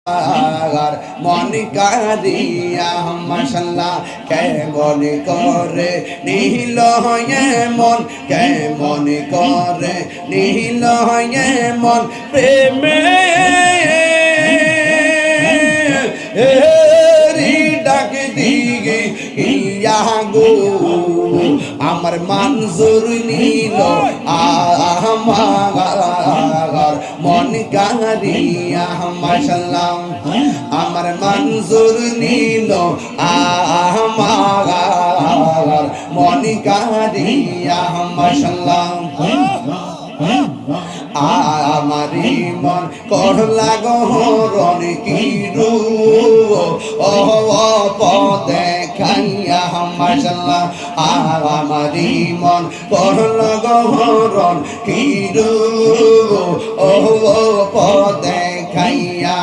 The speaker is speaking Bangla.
আর মন কারিয়া মাশাল্লাহ কেমন করে নীল মন কেমন করে নীল মন প্রেমে ডাক দিগে ইয়া গো আমার মঞ্জুর নীল আমার মন কারিয়া মাশাল্লাহ আমার মঞ্জুর নীল আমার মন কারিয়া মাশাল্লাহ আমারি মন করলা গহরণ কি দেখাইয়া মাশাল্লাহ আমারি মন করলা গহরণ কি দেখাইয়া